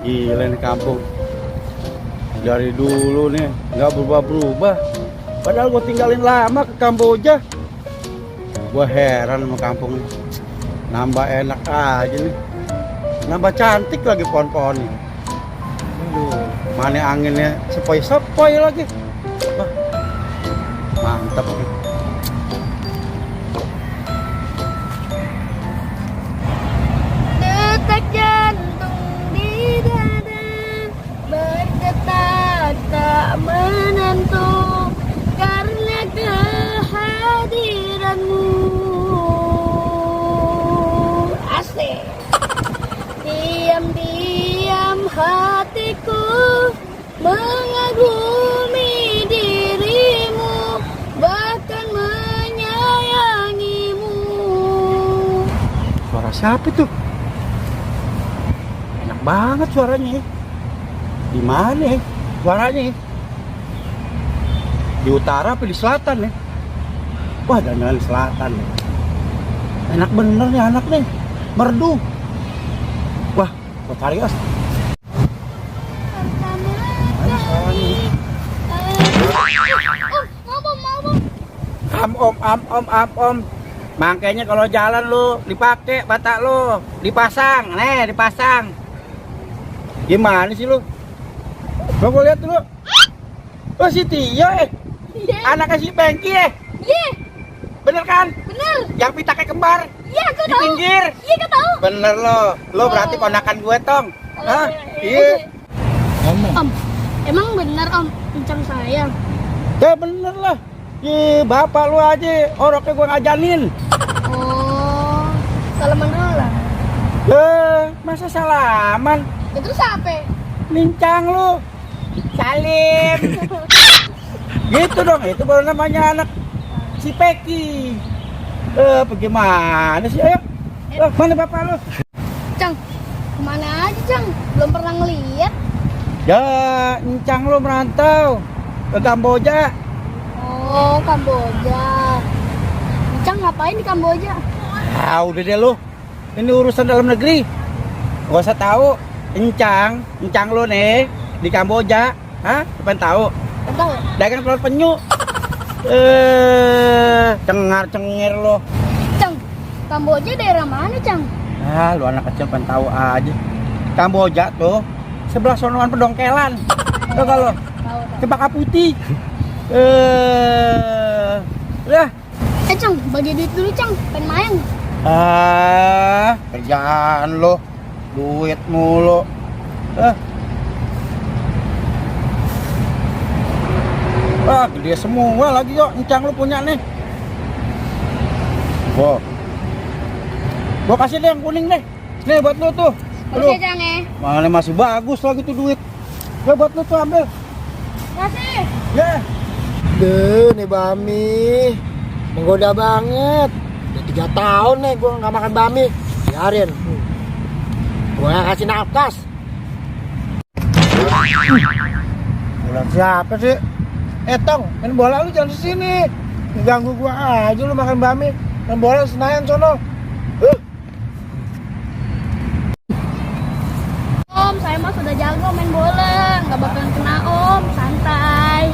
Gila nih kampung. Dari dulu nih nggak berubah-berubah. Padahal gue tinggalin lama ke Kamboja. Gue heran sama kampung ini. Nambah enak aja nih. Nambah cantik lagi pohon-pohonnya. Aduh, mana anginnya sepoi-sepoi lagi. Wah, mantap nih. Detak jantung di dada berdetak tak menentu karena kehadiranmu. Asik. Diam-diam hatiku mengagumi dirimu, bahkan menyayangimu. Suara siapa tuh? Enak banget suaranya. Di mana ya suaranya? Di utara apa di selatan ya? Wah, dandan selatan nih. Enak bener nih anak nih. Merdu. Wah, gue cari os. Ayo suaranya. Om. Makanya kalau jalan lu dipakai bata lu, dipasang, dipasang. Gimana sih lu? Gua lihat dulu. Oh, si Tio anaknya si Pengki Iya. Bener kan? Bener. Yang pitaknya kembar. Iya, gue Di tahu. pinggir. Iya, gue tahu. Bener lo berarti ponakan gue tong. Hah? Iya. Om, emang bener om, kencang saya. Ya bener lah. Ih, bapak lu aja oroknya gue ngajanin. Oh, salaman dulu lah. Masa salaman? Ya terus apa? Lincang lu. Salim. Gitu dong, itu baru namanya anak si Peki. Bagaimana sih? Ayo. Mana bapak lu? Cang, kemana aja Cang? Belum pernah ngeliat. Ya, encang lu merantau ke Kamboja. Oh, Kamboja. Cang ngapain di Kamboja? Ah, udah deh lu. Ini urusan dalam negeri. Gak usah tahu. Encang lu nih di Kamboja. Hah? Pengen tahu? Gak tahu. Dagang telur penyu. Cengar-cengir lo. Cang, Kamboja daerah mana Cang? Ah, lu anak kecil pengen tahu aja. Kamboja tuh sebelah sonoan Pedongkelan. Tuh kalau Tahu. Cempaka Putih. Udah. Cang, bagi duit dulu Cang, pengen main. Kerjaan lo, duit mulu. Gede semua lagi yuk, encang lu punya nih. Gua kasih deh yang kuning deh. Nih buat lu tuh. Makasih Cang ya. Mana masih bagus lagi tuh duit. Ya buat lu tuh ambil. Makasih. Ya. Nih Bami menggoda banget. Udah 3 tahun nih gue nggak makan Bami. Biarin. Gue yang kasih nafkas. Bola siapa sih? Tong, main bola lu jangan di sini. Ganggu gua aja lu makan Bami. Main bola Senayan sono. Om, saya mah sudah jago main bola. Nggak bakal kena om, santai.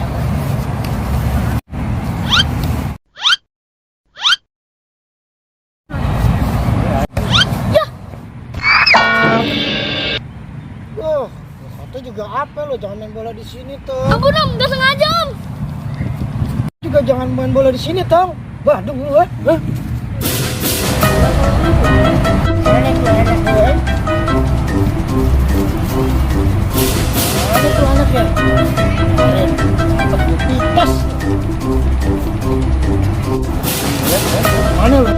Kata juga apa lo jangan main bola di sini tuh. Ampun om, nggak sengaja om. Juga jangan main bola di sini tong. Waduh lu Ada tuh anak ya. Pitas. Mana lo?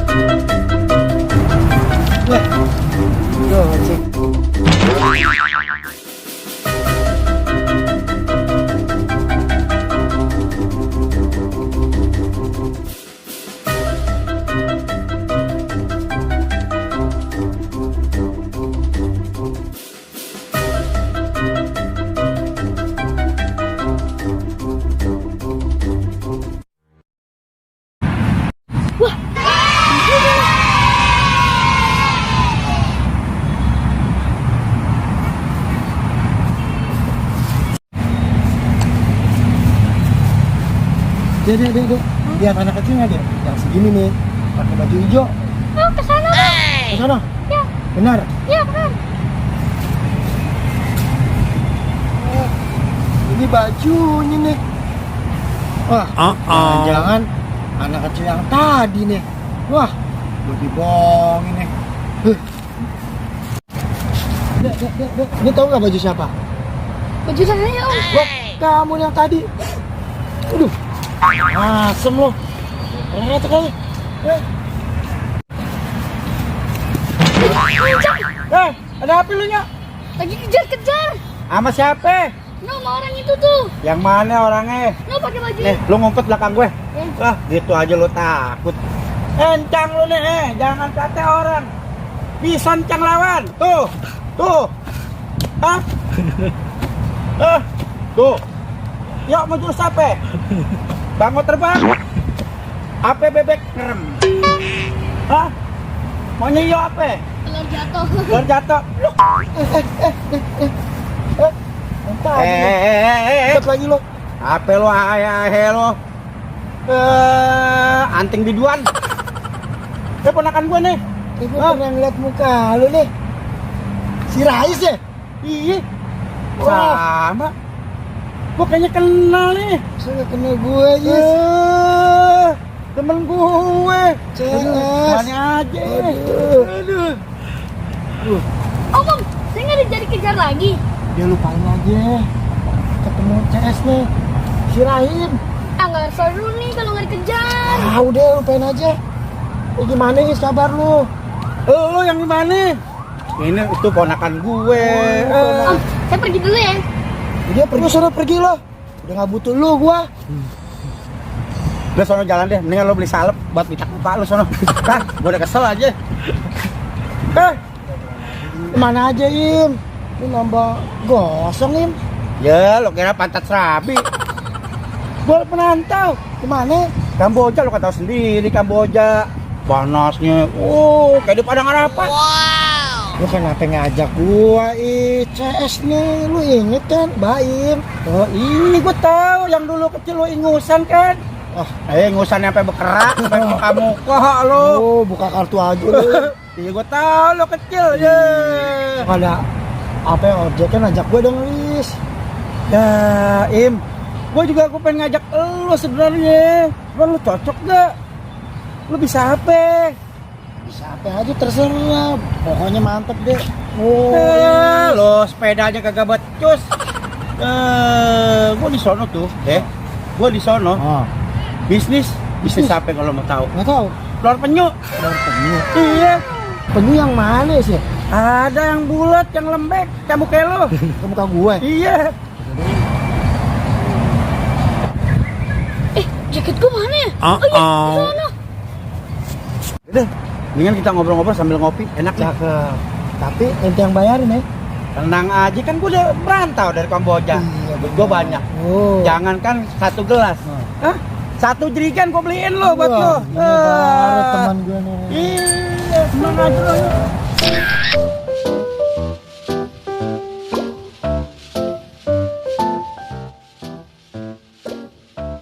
Dek. Lihat anak kecilnya, Dek. Yang segini nih, pakai baju hijau. Oh, ke sana. Ke sana? Ya, Benar? ya benar. Ini bajunya nih. Wah, jangan anak kecil yang tadi nih. Wah, gue dibohongin nih. Dek. Ini tahu nggak baju siapa? Baju saya, Om. Wah, kamu yang tadi. Aduh, asem lo. Kali. Ada apa lu nya? Lagi kejar-kejar. Sama siapa? No, sama orang itu tuh. Yang mana orangnya? No, pakai baju. Nih, lu ngumpet belakang gue. Ya. Wah, gitu aja lu takut. Encang lu nih, jangan kata orang. Bisa encang lawan. Tuh. Hah? Tuh. Yuk mau jurus apa? Bangun terbang. Apa bebek krem? Hah? Maunya yuk apa? Telur jatuh. Luar jatuh. Ikut lagi lo. Apa lo lo? Anting biduan. Ponakan gue nih. Ibu pernah ngeliat muka lu nih. Si Rais ya? Iya. Wah. Sama. Gue kayaknya kenal nih. Saya kenal gue aja. Temen gue. CS. Mana aja. Aduh. Om, saya nggak jadi kejar lagi. Dia lupain aja. Ketemu CS nih. Si Rahim. Nggak seru nih kalau nggak dikejar. Udah lupain aja. Gimana nih kabar lu? Lo yang gimana? Ini itu ponakan gue. Om, saya pergi dulu ya. Dia pergi lo. Udah nggak butuh lu gua. Udah sono jalan deh, mendingan lo beli salep buat bitak muka lo sono. Hah, gue udah kesel aja. Kemana aja Im? Ini nambah gosong Im. Ya, lo kira pantat serabi. Gue penantau. Kemana? Kamboja lo kan tahu sendiri, Kamboja. Panasnya, kayak di Padang Harapan. Lu kenapa ngajak gua CS nih? Lu inget kan Baim? Oh ini gue tahu, yang dulu kecil lo ingusan kan. Ingusan sampai bekerak, sampai muka lo. Buka kartu aja lu. Iya gue tahu lo kecil ya. Ada apa yang ojeknya ngajak gua dong Lis. Ya Im, gue pengen ngajak lo sebenarnya. Cuman lo cocok gak? Lo bisa apa? Bisa apa aja terserah. Pokoknya mantep deh. Lo sepedanya kagak becus. Gue di sono tuh, gue di sono. Bisnis apa kalau mau tahu? Nggak tahu. Telur penyu. Iya. Penyu yang mana sih? Ada yang bulat, yang lembek, kamu kayak lo. Ke muka gue. Iya. Jaket gua mana ya? Oh iya, di sana. Udah, mendingan kita ngobrol-ngobrol sambil ngopi, enak nih. Cakep. Tapi ente yang bayarin ya. Tenang aja, kan gue udah merantau dari Kamboja. Iya, Gue banyak. Jangankan satu gelas. Hah? Satu jerigen gue beliin lo buat lo. Ini baru teman gue nih. Iya, tenang aja lo.